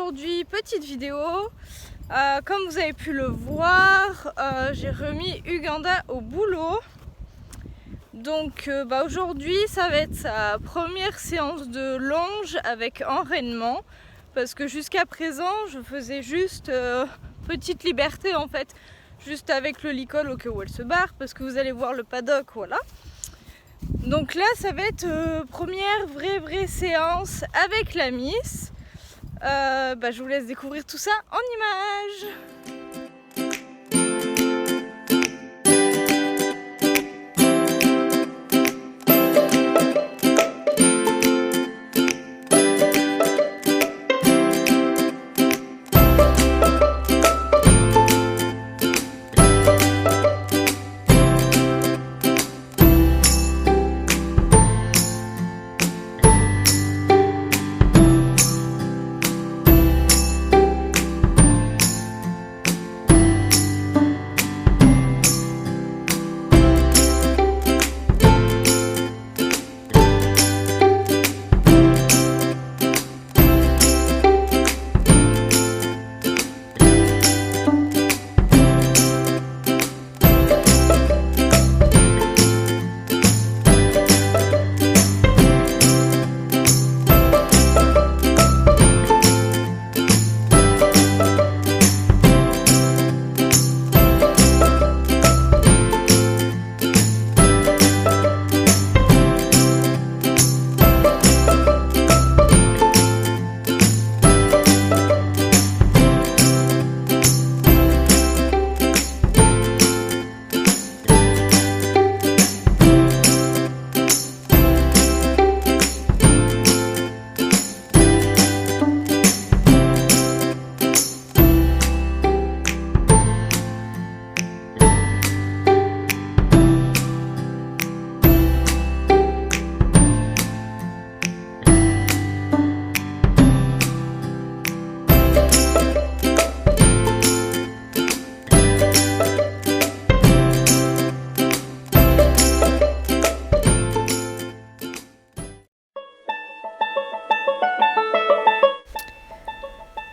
aujourd'hui, petite vidéo. Comme vous avez pu le voir, j'ai remis Uganda au boulot. Donc aujourd'hui, ça va être sa première séance de longe avec enraînement. Parce que jusqu'à présent, je faisais juste petite liberté en fait. Juste avec le licol au cas où elle se barre. Parce que vous allez voir le paddock, voilà. Donc là, ça va être première vraie séance avec la Miss. Je vous laisse découvrir tout ça en images.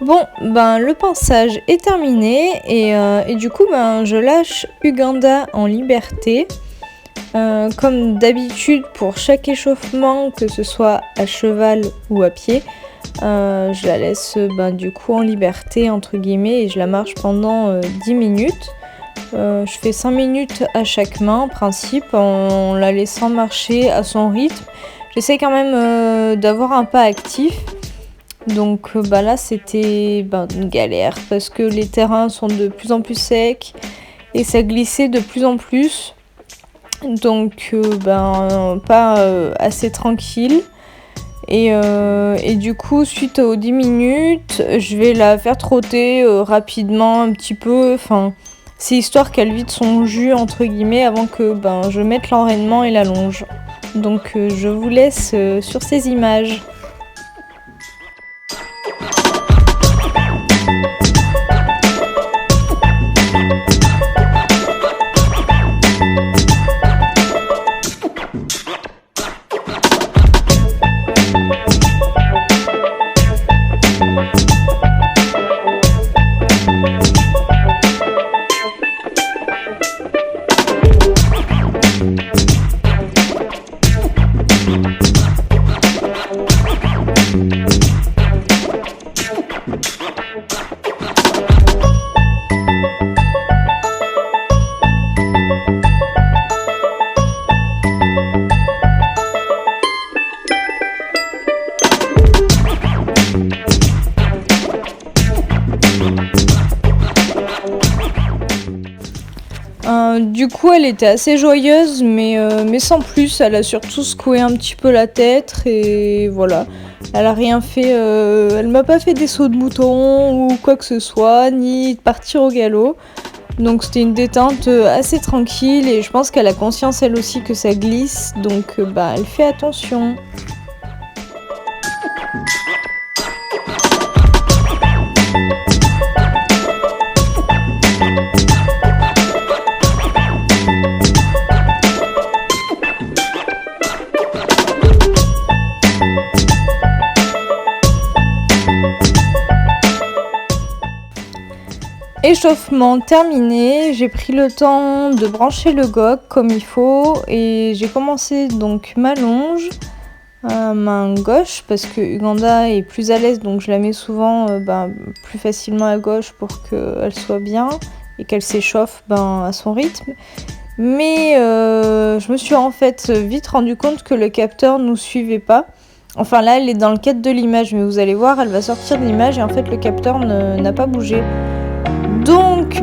Bon, le pansage est terminé et du coup, je lâche Uganda en liberté. Comme d'habitude, pour chaque échauffement, que ce soit à cheval ou à pied, je la laisse du coup en liberté, entre guillemets, et je la marche pendant 10 minutes. Je fais 5 minutes à chaque main, en principe, en la laissant marcher à son rythme. J'essaie quand même d'avoir un pas actif. Donc là c'était une galère parce que les terrains sont de plus en plus secs et ça glissait de plus en plus. Donc pas assez tranquille. Et du coup suite aux 10 minutes, je vais la faire trotter rapidement un petit peu. Enfin, c'est histoire qu'elle vide son jus entre guillemets avant que je mette l'enraînement et la longe. Donc je vous laisse sur ces images. Du coup, elle était assez joyeuse, mais sans plus. Elle a surtout secoué un petit peu la tête et voilà. Elle a rien fait. Elle m'a pas fait des sauts de mouton ou quoi que ce soit, ni de partir au galop. Donc c'était une détente assez tranquille et je pense qu'elle a conscience elle aussi que ça glisse. Donc elle fait attention. L'échauffement terminé, j'ai pris le temps de brancher le GOG comme il faut et j'ai commencé donc ma longe, main gauche parce que Uganda est plus à l'aise donc je la mets souvent plus facilement à gauche pour qu'elle soit bien et qu'elle s'échauffe à son rythme. Mais je me suis en fait vite rendu compte que le capteur nous suivait pas. Enfin là elle est dans le cadre de l'image mais vous allez voir elle va sortir de l'image et en fait le capteur n'a pas bougé. Donc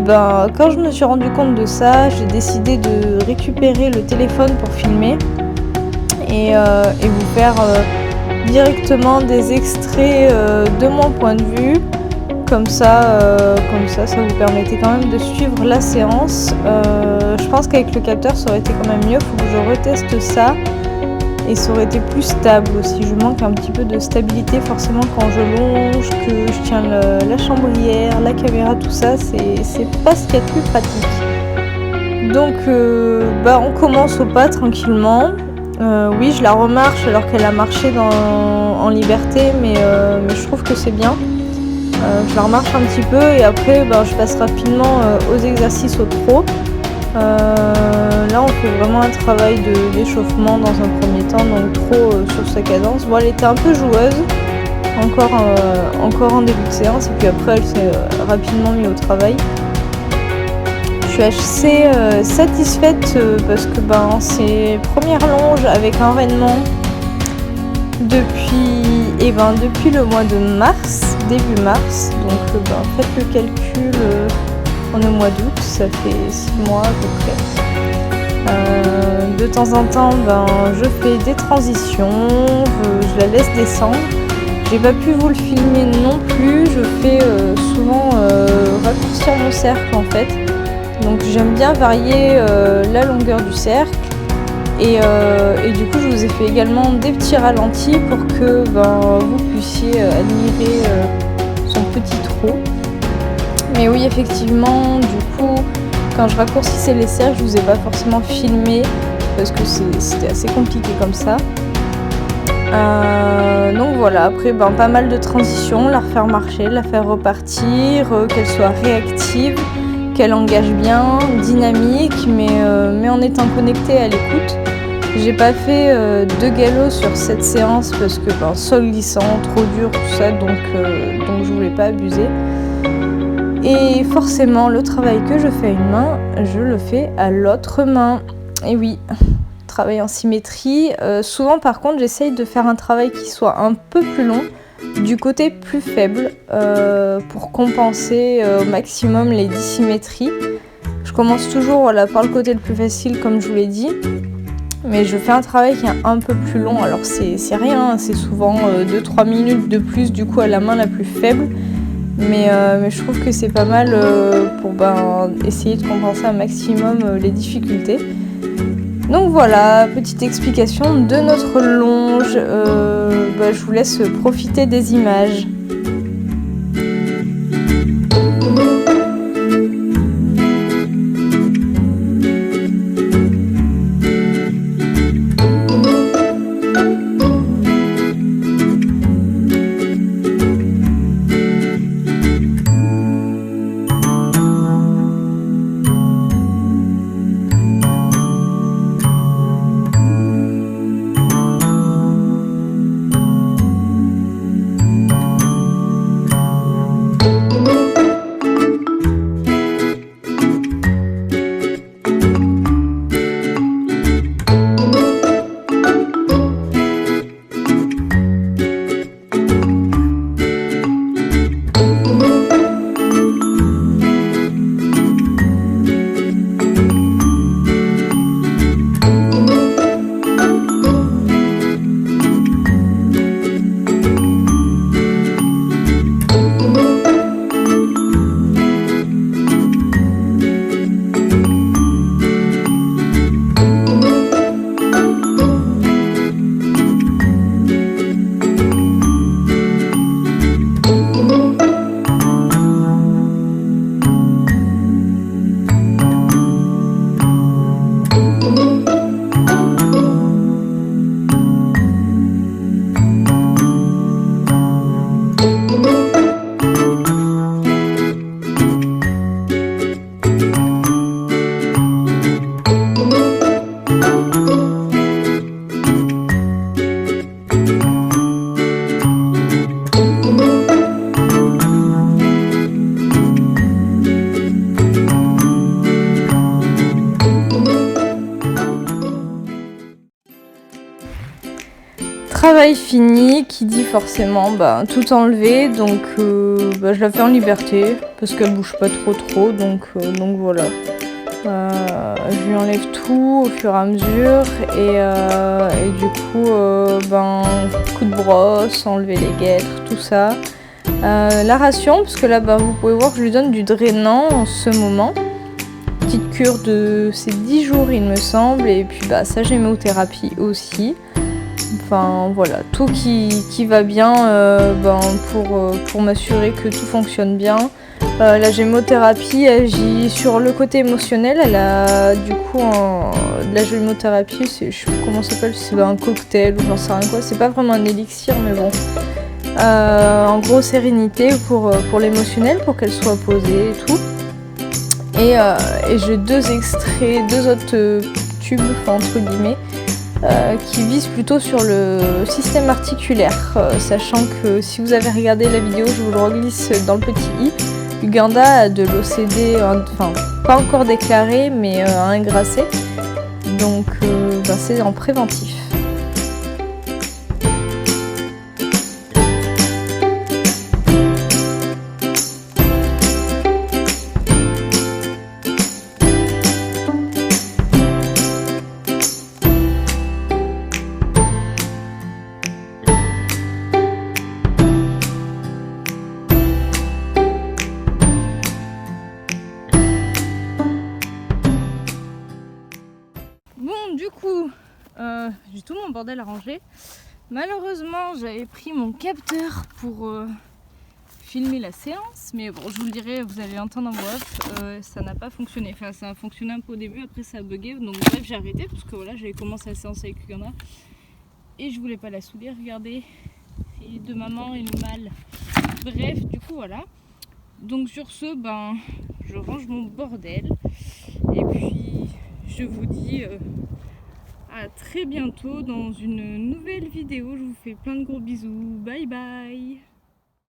quand je me suis rendu compte de ça, j'ai décidé de récupérer le téléphone pour filmer et vous faire directement des extraits de mon point de vue. Comme ça vous permettait quand même de suivre la séance. Je pense qu'avec le capteur ça aurait été quand même mieux, faut que je reteste ça. Et ça aurait été plus stable aussi. Je manque un petit peu de stabilité forcément quand je longe, que je tiens la chambrière, la caméra, tout ça, c'est pas ce qu'il y a de plus pratique. Donc on commence au pas tranquillement. Oui, je la remarche alors qu'elle a marché en liberté, mais je trouve que c'est bien. Je la remarche un petit peu et après je passe rapidement aux exercices au trot. Là on fait vraiment un travail d'échauffement dans un premier temps, donc trop sur sa cadence. Bon, elle était un peu joueuse, encore en début de séance, et puis après elle s'est rapidement mise au travail. Je suis assez satisfaite parce que c'est première longe avec enraînement depuis le mois de mars, début mars, donc faites le calcul. On est au mois d'août, ça fait 6 mois à peu près. De temps en temps, je fais des transitions, je la laisse descendre. J'ai pas pu vous le filmer non plus, je fais souvent raccourcir mon cercle en fait. Donc j'aime bien varier la longueur du cercle. Et du coup, je vous ai fait également des petits ralentis pour que vous puissiez admirer son petit trot. Mais oui, effectivement, du coup, quand je raccourcissais les cercles, je vous ai pas forcément filmé parce que c'était assez compliqué comme ça. Donc voilà, après pas mal de transitions, la refaire marcher, la faire repartir, qu'elle soit réactive, qu'elle engage bien, dynamique, mais en étant connectée à l'écoute. J'ai pas fait de galop sur cette séance parce que sol glissant, trop dur, tout ça, donc je voulais pas abuser. Et forcément, le travail que je fais à une main, je le fais à l'autre main. Et oui, travail en symétrie. Souvent, par contre, j'essaye de faire un travail qui soit un peu plus long, du côté plus faible, pour compenser au maximum les dissymétries. Je commence toujours par le côté le plus facile, comme je vous l'ai dit. Mais je fais un travail qui est un peu plus long. Alors, c'est rien, c'est souvent 2-3 minutes de plus, du coup, à la main la plus faible. Mais je trouve que c'est pas mal pour essayer de compenser un maximum les difficultés. Donc voilà, petite explication de notre longe. Je vous laisse profiter des images. travail fini, qui dit forcément tout enlever, donc je la fais en liberté parce qu'elle bouge pas trop, donc voilà. Je lui enlève tout au fur et à mesure et du coup coup de brosse, enlever les guêtres, tout ça. La ration, parce que là vous pouvez voir que je lui donne du drainant en ce moment. Petite cure de ces 10 jours il me semble, et puis sa gémothérapie aussi. Enfin voilà, tout qui va bien pour m'assurer que tout fonctionne bien. La gémothérapie agit sur le côté émotionnel. Elle a du coup de la gémothérapie, je sais pas comment ça s'appelle, c'est un cocktail ou j'en sais rien quoi. C'est pas vraiment un élixir mais bon. En gros sérénité pour l'émotionnel, pour qu'elle soit posée et tout. Et j'ai 2 extraits, 2 autres tubes, entre guillemets, qui visent plutôt sur le système articulaire, sachant que si vous avez regardé la vidéo, je vous le reglisse dans le petit i. Uganda a de l'OCD, pas encore déclaré, mais ingrassé, donc c'est en préventif. Bon, du coup, j'ai tout mon bordel à ranger. Malheureusement, j'avais pris mon capteur pour filmer la séance, mais bon, je vous le dirai, vous allez entendre en voix off, ça n'a pas fonctionné. Enfin, ça a fonctionné un peu au début, après ça a bugué, donc bref, j'ai arrêté parce que voilà, j'avais commencé la séance avec Uganda et je voulais pas la saouler, regardez, et de maman et le mal. Bref, du coup, voilà. Donc sur ce, je range mon bordel et puis je vous dis à très bientôt dans une nouvelle vidéo. Je vous fais plein de gros bisous. Bye bye.